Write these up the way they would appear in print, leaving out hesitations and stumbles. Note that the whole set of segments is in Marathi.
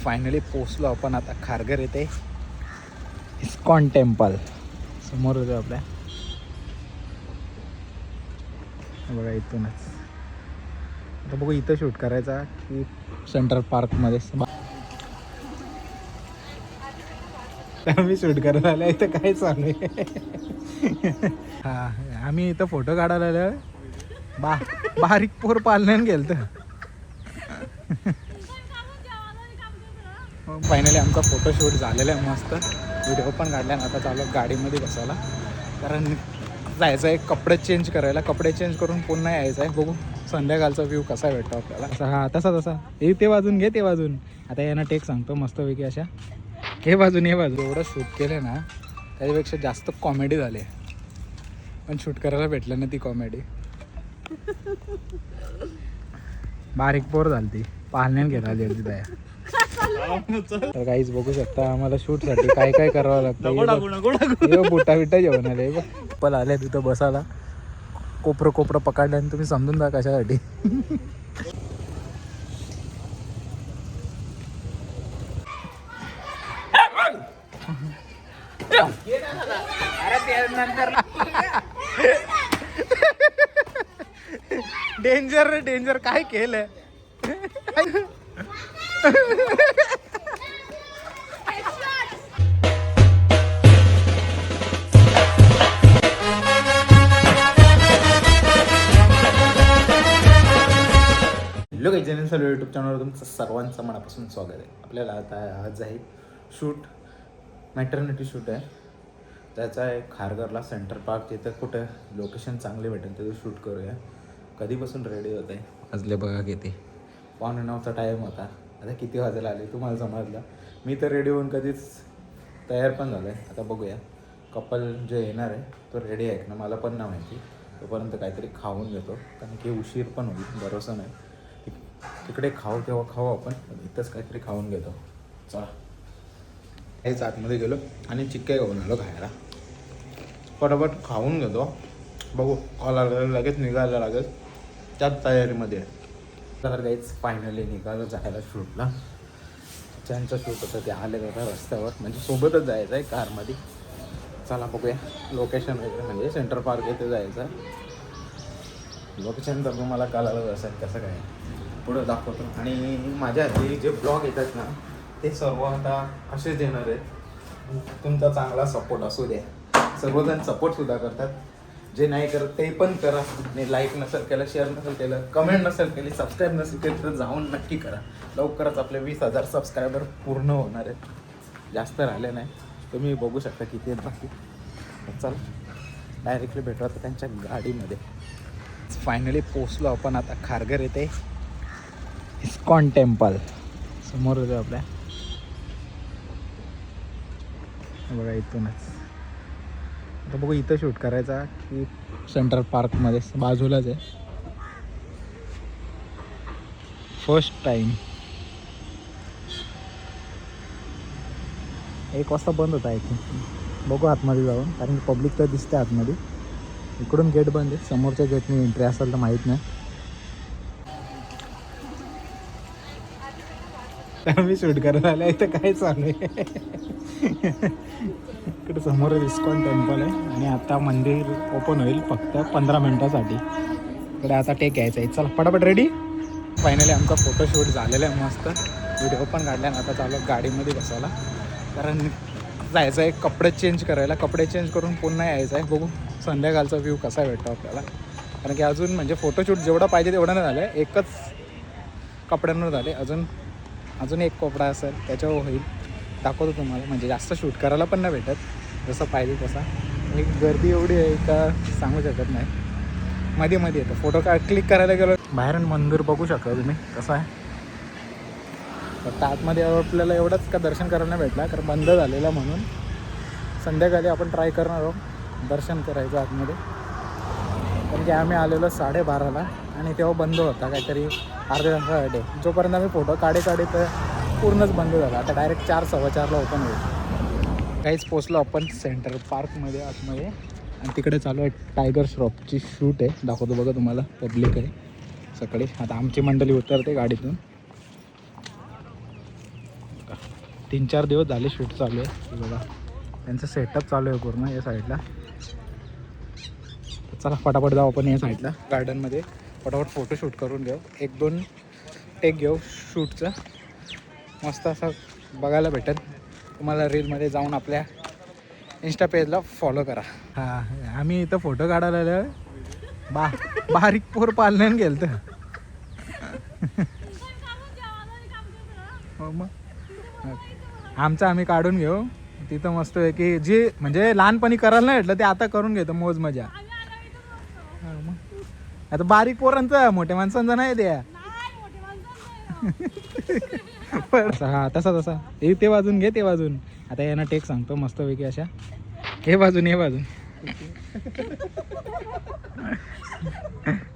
फायनली पोचलो आपण आता खारघर येथे इस्कॉन टेम्पल समोर होतो आपल्या बघा इथूनच. आता बघू इथं शूट करायचा की सेंट्रल पार्कमध्ये. मी शूट करायला आलो इथं काय चालू आहे. हा आम्ही इथं फोटो काढायला आलो. बारीक पोर पालण्यान गेलत. फायनली आमचा फोटोशूट झालेला आहे मस्त. व्हिडिओ पण काढला आणि आता चालू गाडीमध्ये बसायला. कारण जायचं आहे कपडे चेंज करायला. कपडे चेंज करून पुन्हा यायचं आहे. बघू संध्याकाळचा व्ह्यू कसा भेटतो आपल्याला. हा तसा ते वाजून घे ते वाजून. आता यांना टेक सांगतो मस्तपैकी अशा हे बाजून हे बाजू. एवढं शूट केलं ना त्याच्यापेक्षा जास्त कॉमेडी झाली. पण शूट करायला भेटलं ना ती कॉमेडी. बारीक पोर झाली ती पाहण्यान घेत आली होती त्या. तर काहीच बघू शकता आम्हाला शूट साठी काय काय करावं लागतं. बुटा बिटा जेवण आले पण आले तिथं बसायला. कोपरं पकडलं आणि तुम्ही समजून जा कशासाठी. डेंजर काय केलं. हॅलो काही जण सर्व यूट्यूब चॅनलवर तुमचं सर्वांचं मनापासून स्वागत आहे. आपल्याला आता आज आहे शूट, मॅटर्निटी शूट आहे. त्याचा आहे खारघरला सेंटर पार्क. तिथं कुठं लोकेशन चांगले भेटेल तिथं शूट करूया. कधीपासून रेडी होत आहे. वाजले बघा किती 8:45चा टाईम होता. आता किती वाजायला आले तुम्हाला समजलं. मी तर रेडी होऊन कधीच तयार पण झालो आहे. आता बघूया कपल जे येणार आहे तो रेडी आहे ना मला पण नाही माहिती. तोपर्यंत काहीतरी खाऊन घेतो कारण की उशीर पण होईल. भरोसा नाही. तिकडे खाऊ तेव्हा खाऊ आपण. इथंच काहीतरी खाऊन घेतो. चला हेच आतमध्ये गेलो आणि चिक्के घेऊन आलो खायला. पटापट खाऊन घेतो. बघू कॉल आला लगेच निघायला लागेल त्याच तयारीमध्ये आहे. तर काहीच फायनली निघालो जायला शूटला. ज्यांचं शूट होतं ते आले होता रस्त्यावर. म्हणजे सोबतच जायचं आहे कारमध्ये. चला बघूया लोकेशन वगैरे. म्हणजे सेंटर पार्क येथे जायचं. लोकेशन तर तुम्हाला कळालंच असेल कसं काय पुढं दाखवतो. आणि माझ्या हाती जे ब्लॉग येतात ना ते सर्व आता असेच येणार आहेत. तुमचा चांगला सपोर्ट असू द्या. सर्वजण सपोर्टसुद्धा करतात. जे नाही करत ते पण करा. आणि लाईक नसेल केलं, शेअर नसेल केलं, कमेंट नसेल केली, सबस्क्राईब नसेल केलं तर जाऊन नक्की करा. लवकरच आपले 20,000 सबस्क्रायबर पूर्ण होणार आहेत. जास्त राहिले नाही. तुम्ही बघू शकता किती आहेत बाकी. चला डायरेक्टली भेटू आता त्यांच्या गाडीमध्ये. फायनली पोचलो आपण आता खारघर येथे इस्कॉन टेम्पल समोर होतो आपल्या बघा इथूनच. आता बघू इथं शूट करायचा की सेंट्रल पार्कमध्ये बाजूलाच आहे. फर्स्ट टाईम 1 वाजता बंद होता आहे. बघू आतमध्ये जाऊन कारण की पब्लिक तर दिसते आतमध्ये. इकडून गेट बंद आहे. समोरच्या गेटने एंट्री असेल तर माहीत नाही. मी शूट करायला आलो इथं काय चालू आहे. इकडे समोर इस्कॉन टेम्पल आहे आणि आता मंदिर ओपन होईल फक्त 15 मिनिटासाठी. इकडे आता टेक यायचं आहे. चला पटापट रेडी. फायनली आमचा फोटोशूट झालेला आहे मस्त. व्हिडिओ पण काढला आणि आता चालू गाडीमध्ये बसायला. कारण जायचं आहे कपडे चेंज करायला. कपडे चेंज करून पुन्हा यायचं आहे. बघू संध्याकाळचा व्ह्यू कसा भेटतो आपल्याला. कारण की अजून म्हणजे फोटोशूट जेवढं पाहिजे तेवढं नाही झालं आहे. एकच कपड्यांवर झाले. अजून एक कपडा असेल त्याच्यावर होईल. दाखवतो तुम्हाला. म्हणजे जास्त शूट करायला पण नाही भेटत जसं पाहिजे तसा. एक गर्दी एवढी आहे का सांगू शकत नाही. मध्ये येतं फोटो क्लिक करायला गेलो. बाहेरून मंदिर बघू शकता तुम्ही कसं आहे. फक्त आतमध्ये आपल्याला एवढंच का दर्शन करायला नाही भेटला कारण बंद झालेला. म्हणून संध्याकाळी आपण ट्राय करणार आहोत दर्शन करायचं आतमध्ये. कारण की आम्ही आलेलो 12:30ला आणि तेव्हा बंद होता काहीतरी अर्ध्या तासासाठी. जोपर्यंत आम्ही फोटो काढे तर पूर्णच बंद झाला. आता डायरेक्ट 4:15ला ओपन होईल. काहीच पोचलो आपण सेंटर पार्कमध्ये आतमध्ये. आणि तिकडे चालू आहे टायगर श्रॉफची शूट आहे. दाखवतो बघा तुम्हाला. पब्लिक आहे सकाळी. आता आमची मंडळी उतरते गाडीतून. बघा 3-4 दिवस झाले शूट चालू आहे. हे बघा त्यांचं सेटअप चालू आहे पूर्ण या साईडला. चला फटाफट जाऊ आपण या साईडला गार्डनमध्ये, फटाफट फोटोशूट करून घेऊ. 1-2 टेक घेऊ शूटचं, मस्त असं बघायला भेटेल तुम्हाला. रीलमध्ये जाऊन आपल्या इंस्टा पेजला फॉलो करा. हां आम्ही इथं फोटो काढायला आलो. बारीक पोर पालण्यान गेलं तर मग आमचं आम्ही काढून घेऊ तिथं मस्त आहे की जे म्हणजे लहानपणी करायला नाही भेटलं ते आता करून घेतो मौज मजा. मग आता बारीक पोरांचं मोठ्या माणसांचं नाही द्या. हा तसा ते वाजून घे ते वाजून. आता यांना टेक सांगतो मस्तपैकी अशा हे बाजून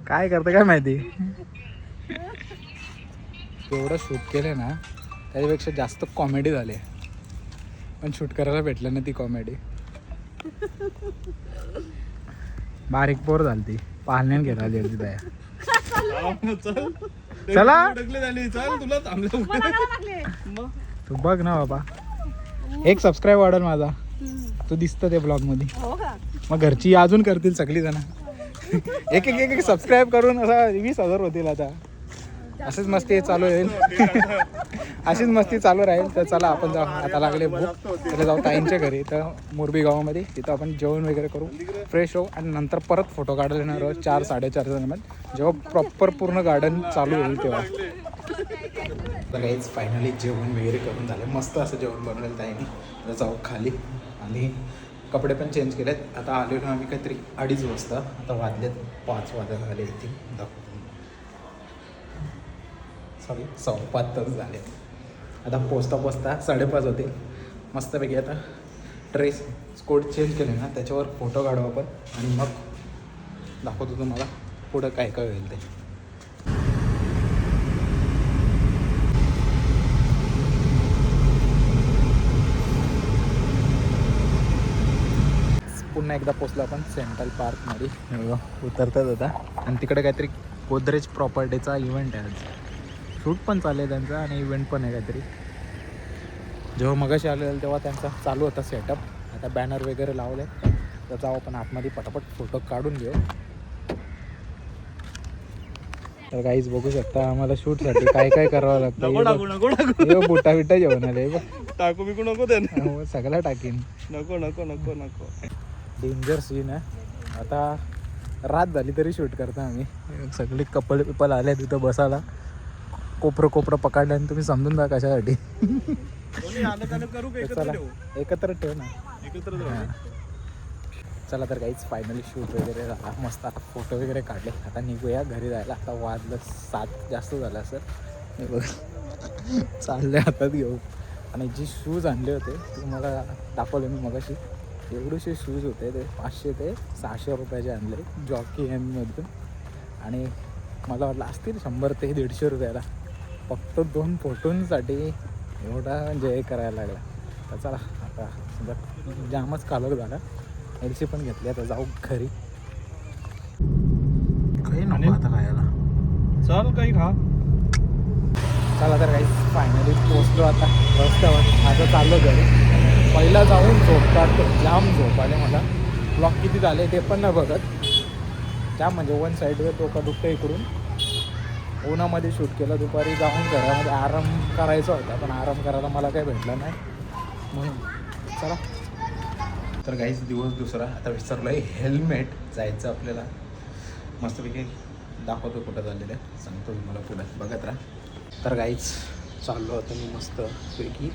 काय करतं काय माहिती. एवढं शूट केलं ना त्याच्यापेक्षा जास्त कॉमेडी झाली, पण शूट करायला भेटलं ना ती कॉमेडी. बारीक पोर झाली ती पाहण्यान घेत आली होती त्या. चला तू बघ ना बाबा, 1 सबस्क्राईब वाढेल माझा, तू दिसतं ते ब्लॉग मध्ये. मग घरची अजून करतील सगळी जण. एक सबस्क्राईब करून असा 20,000 होतील. आता अशीच मस्ती चालू राहील. अशीच मस्ती चालू राहील. तर चला आपण जाऊ, आता लागले भूक, तर जाऊ ताईंच्या घरी तर मोरबी गावामध्ये. तिथं आपण जेवण वगैरे करू, फ्रेश होऊ आणि नंतर परत फोटो काढायला येणार आहोत 4-4:30 जणांमध्ये, जेव्हा प्रॉपर पूर्ण गार्डन चालू होईल तेव्हा. तर काहीच फायनली जेवण वगैरे करून झालं, मस्त असं जेवण बनवलेलं ताईंनी. तर जाऊ खाली आणि कपडे पण चेंज केलेत. आता आलेलो आम्ही काहीतरी 2:30 वाजता, आता वाजलेत 5 वाजायला आले इथे. सॉरी 5:15 तास झाले. आता पोचता 5:30 होते. मस्तपैकी आता ड्रेस कोड चेंज केले ना त्याच्यावर फोटो काढू आपण आणि मग दाखवतो तुम्हाला पुढं काय काय होईल ते. पुन्हा एकदा पोचलो आपण सेंट्रल पार्कमध्ये. उतरतात होता आणि तिकडे काहीतरी गोदरेज प्रॉपर्टीचा इव्हेंट आहे आज. शूट पण चालू आहे त्यांचा आणि इव्हेंट पण आहे काहीतरी. जेव्हा मगाशी आलेलं तेव्हा त्यांचा चालू होता सेटअप. आता बॅनर वगैरे लावले तर जाऊ आपण आतमध्ये पटापट फोटो काढून घेऊ. तर काहीच बघू शकता आम्हाला शूटसाठी काय काय करावं लागतं. बुटा बिटा जेवण आले टाकू बिकू नको त्याने, सगळं टाकीन. नको डेंजर सीन आहे. आता रात झाली तरी शूट करतो आम्ही. सगळे कपल आले तिथं बसायला. कोपरं पकडलं आणि तुम्ही समजून जा कशासाठी. चला एकत्र ठेव ना. चला तर काहीच फायनली शूट वगैरे झाला मस्त. आता फोटो वगैरे काढले. आता निघूया घरी जायला. आता वाजलं 7 जास्त झालं सर. हे बघ चालले हातात घेऊ. आणि जी शूज आणले होते तुम्हाला दाखवले मी मगाशी, एवढेसे शूज होते ते 500 ते 600 रुपयाचे आणले जॉकी मधून. आणि मला वाटलं असतील 100 ते 150 रुपयाला फक्त 2 फोटोंसाठी एवढा एन्जॉय करायला लागला. तर चला आता जामच कालर झाला. एलसी पण घेतली. आता जाऊ घरी. काही नको आता खायला, चल काही खा. चला तर काही फायनली पोचलो आता रस्त्यावर. आता चाललो घरी. पहिला जाऊन झोपतात जाम झोप आले मला. ब्लॉक किती झाले ते पण नाही बघत. जाम म्हणजे 1 साईडवर डोकं दुखतं इकडून. उन्हामध्ये शूट केलं. दुपारी जाऊन घरामध्ये आराम करायचा होता पण आराम करायला मला काही भेटला नाही म्हणून. चला तर काहीच दिवस दुसरा. आता विसरलो आहे हेल्मेट. जायचं आपल्याला. मस्तपैकी दाखवतो कुठं झालेलं आहे, सांगतो तुम्हाला पुढे बघत राहा. तर काहीच चाललो होतं मी मस्तपैकी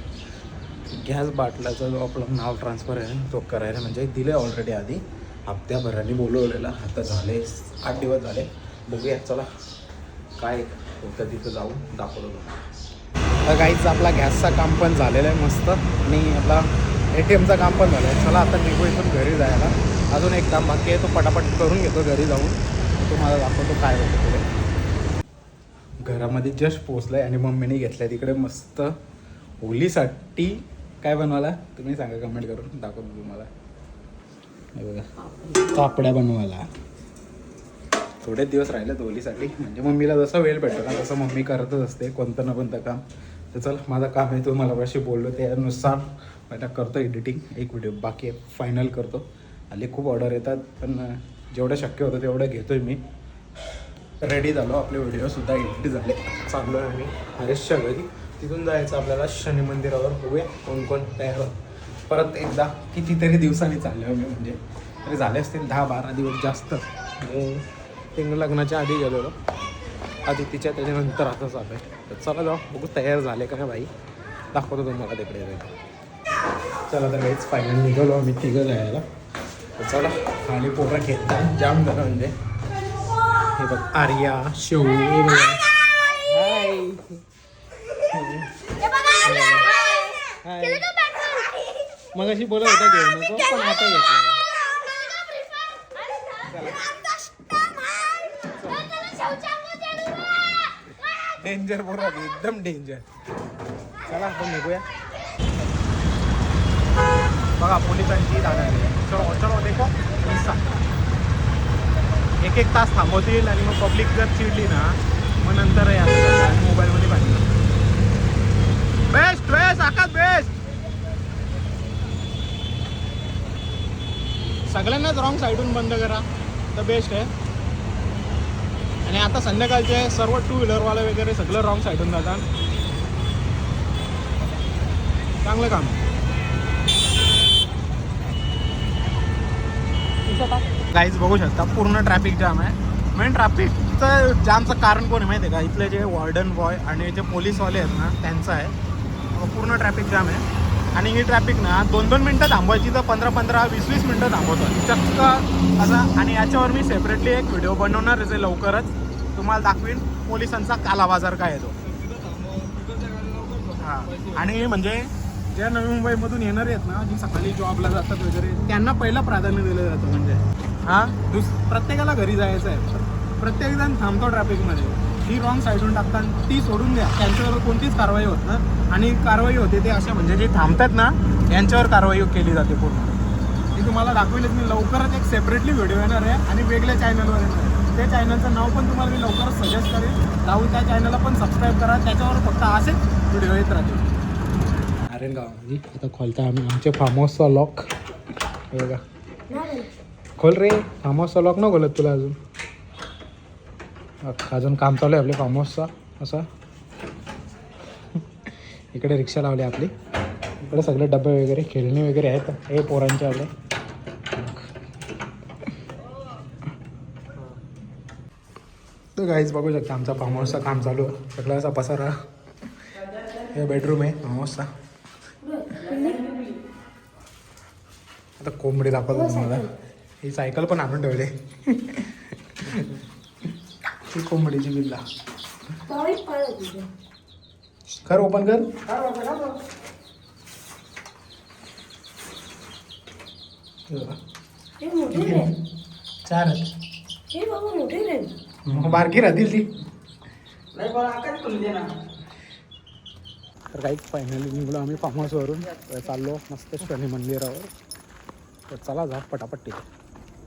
गॅस बाटलाचा जो आपलं नाव ट्रान्सफर आहे तो करायला, म्हणजे दिलं आहे ऑलरेडी आधी हप्त्याभराने बोलवलेला. आता झाले 8 दिवस झाले. बघूया चला काय होतं तिथं जाऊन दाखवलं तुम्हाला. तर काहीच आपला गॅसचा काम पण झालेलं आहे मस्त आणि आपला ATMचा काम पण झालं आहे. चला आता निघू इथून घरी जायला. अजून एक काम बाकी आहे तो पटापट करून घेतो घरी जाऊन. तुम्हाला दाखवतो काय होतं पुढे. घरामध्ये जस्ट पोचलं आहे आणि मम्मीने घेतलं आहे तिकडे मस्त होलीसाठी. काय बनवायला तुम्ही सांगा कमेंट करून, दाखवतो तुम्हाला. हे बघा पापड्या बनवायला. थोडेच दिवस राहिले होलीसाठी, म्हणजे मम्मीला जसं वेळ भेटतो ना तसं मम्मी करतच असते कोणतं ना कोणतं काम. तर चल माझं काम आहे, तुम्हाला कशी बोललो त्यानुसार आता करतो एडिटिंग. एक व्हिडिओ बाकी आहे, फायनल करतो. आले खूप ऑर्डर येतात, पण जेवढं शक्य होतं तेवढं घेतो आहे मी. रेडी झालो, आपले व्हिडिओसुद्धा एडिट झाले. चाललो आहे आम्ही हरेशच्या घरी, तिथून जायचं आपल्याला शनी मंदिरावर. बघूया कोण कोण तयार होत. परत एकदा कितीतरी दिवसांनी चाललो आहे मी, म्हणजे तरी झाले असतील 10-12 दिवस जास्त. ते लग्नाच्या आधी गेलेलो, आधी तिच्या त्याच्यानंतर आता चालू आहे. तर चला जाऊ बघू तयार झाले का नाही भाई, दाखवतो तुम्हाला तिकडे जाईल. चला तर काहीच फायनल निघालो आम्ही तिघं जायला. तर चला खाली पोरं घेतात जाम झालं, म्हणजे हे बघ आर्या शिव मग अशी बोलत होता घेऊ नको, पण आता घेतलं. डेंजर पोरं एकदम डेंजर. चला आपण निघूया. बघा पोलिसांची दादा चलो चलो देखो. एक तास थांबवतील आणि मग पब्लिक जर चिडली ना मग नंतर मोबाईलमध्ये पाहिजे. बेस्ट बेस्ट आकाश बेस्ट. सगळ्यांनाच रॉंग साईडून बंद करा तर बेस्ट आहे. आणि आता संध्याकाळचे सर्व 2 व्हीलरवाले वगैरे सगळं रॉंग साईडून जातात. चांगलं काम. गाईज बघू शकता पूर्ण ट्रॅफिक जाम आहे. मेन ट्रॅफिकचं जामचं कारण कोण आहे माहिती आहे का, इथले जे वॉर्डन बॉय आणि जे पोलीसवाले आहेत ना त्यांचं आहे. पूर्ण ट्रॅफिक जाम आहे. आणि ही ट्रॅफिक ना 2-2 मिनटं थांबवायची तर 15-15, 20-20 मिनटं थांबवतात चक्क असं. आणि याच्यावर मी सेपरेटली एक व्हिडिओ बनवणार आहे लवकरच, तुम्हाला दाखवीन पोलिसांचा कालाबाजार काय येतो. हां, आणि म्हणजे ज्या नवी मुंबईमधून येणार आहेत ना, जी सकाळी जॉबला जातात वगैरे, त्यांना पहिलं प्राधान्य दिलं जातं. म्हणजे प्रत्येकाला घरी जायचं आहे, प्रत्येकजण थांबतो ट्रॅफिकमध्ये. ही रॉंग साईडून टाकतात ती सोडून द्या, त्यांच्यावर कोणतीच कारवाई होत ना. आणि कारवाई होते ते अशा म्हणजे जे थांबतात ना यांच्यावर कारवाई केली जाते पूर्ण. ती तुम्हाला दाखवेलच मी लवकरच. एक सेपरेटली व्हिडिओ येणार आहे आणि वेगळ्या चॅनलवर येणार आहे. त्या चॅनलचं नाव पण तुम्हाला मी लवकरच सजेस्ट करेन. जाऊन त्या चॅनलला पण सबस्क्राईब करा, त्याच्यावर फक्त असेच व्हिडिओ येत राहतील. अरे गावामध्ये आता खोलता आम्ही आमचे फार्म हाऊसचा लॉक. हे बघा खोल रे, फार्म हाऊसचा लॉक न खोलत तुला अजून. अजून काम चालू आहे आपल्या फार्म हाऊसचा. असं इकडे रिक्षा लावली आपली, इकडे सगळे डबे वगैरे खेळणी वगैरे आहेत हे पोरांचे आपले. तर गाईज बघू शकता आमचा फार्म हाऊसचा काम चालू आहे. सगळा असा पसारा. हे बेडरूम आहे फार्म हाऊसचा. आता कोंबडी दाखवतो तुम्हाला. ही सायकल पण आणून ठेवली ती कोंबडीची बिल्ला. कर ओपन कर. चार बारकी राहतील ती. तर काहीच फायनली निघलो आम्ही फार्म हाऊसवरून. चाललो मस्त शनी मंदिरावर. तर चला जा पटापट तिथे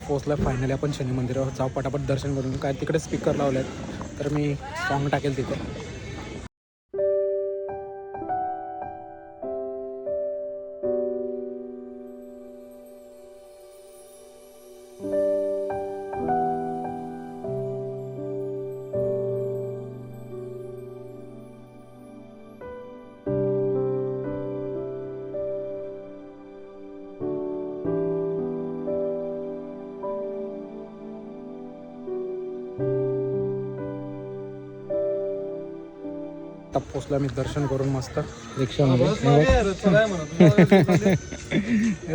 पोचलं. फायनली आपण शनी मंदिरावर जाऊ, पटापट दर्शन करून. काय तिकडे स्पीकर लावले आहेत तर मी सॉन्ग टाकेल तिथे. आता पोचला मी दर्शन करून मस्त रिक्षामध्ये.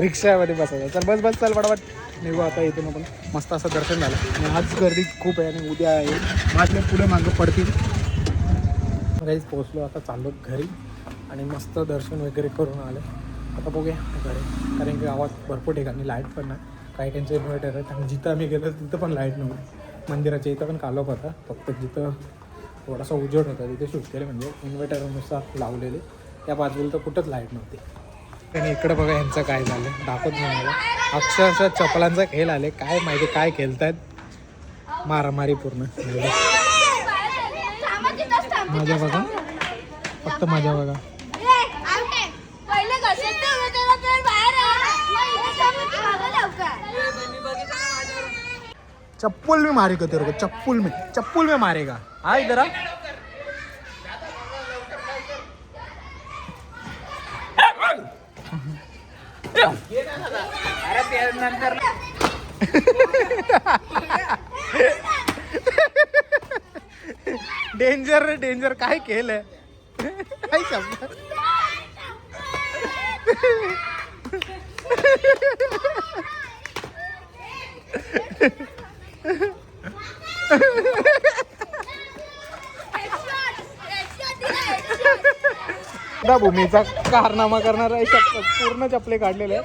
रिक्षामध्ये बसायचं. चल बस बस चल पटापट निघू आता इथून आपण. मस्त असं दर्शन झालं. आणि आज गर्दी खूप आहे आणि उद्या आहे. माझ्या पुढे मागं पडतील. काहीच पोचलो आता चाललो घरी आणि मस्त दर्शन वगैरे करून आले. आता बघूया घरी, कारण की गावात भरपूर ठिकाणी लाईट पण नाही. काही त्यांचे इन्व्हर्टर आहेत आणि जिथं आम्ही गेलो तिथं पण लाईट नव्हती. मंदिराच्या इथं पण कालोख होता, फक्त जिथं थोडासा उजेड होता तिथे शूट केले, म्हणजे इन्व्हर्टरनुसार लावलेले. त्या बाजूला तर कुठंच लाईट नव्हती. आणि इकडे बघा यांचं काय झालं दाखवत नाही मला. अक्षरशः चपलांचा खेळ आले, काय माहिती काय खेळतायत. मारामारी पूर्ण. माझ्या बघा फक्त मजा बघा. पहिले घशात बाहेर चप्पल में मारेगा तेरे को, चप्पल में मारेगा. हा इधर आ. डेंजर रे डेंजर. काय केलंय काय शब्द. भूमीचा कारनामा करणार आहे. पूर्ण चपले काढलेले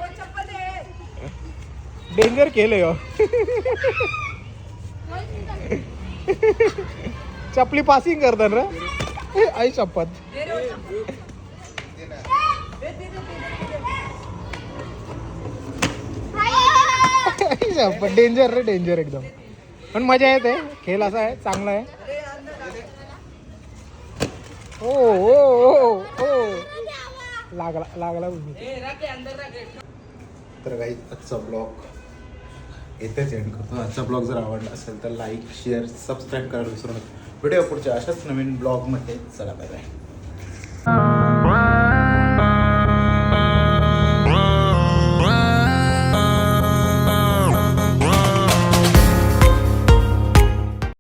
डेंजर केलंय हो. चपली पासिंग करतात रे. आई शपथ. डेंजर रे डेंजर एकदम. पण मजा येते. खेळ असा आहे, चांगला आहे. ओ ओ ओ ओ लागला लागला भूमी. तर काही आजचा ब्लॉग येतेच एंड करतो. आजचा ब्लॉग जर आवडला असेल तर लाईक शेअर सबस्क्राईब करायला विसरू नका. व्हिडिओ पुढच्या अशाच नवीन ब्लॉगमध्ये. चला बाय बाय.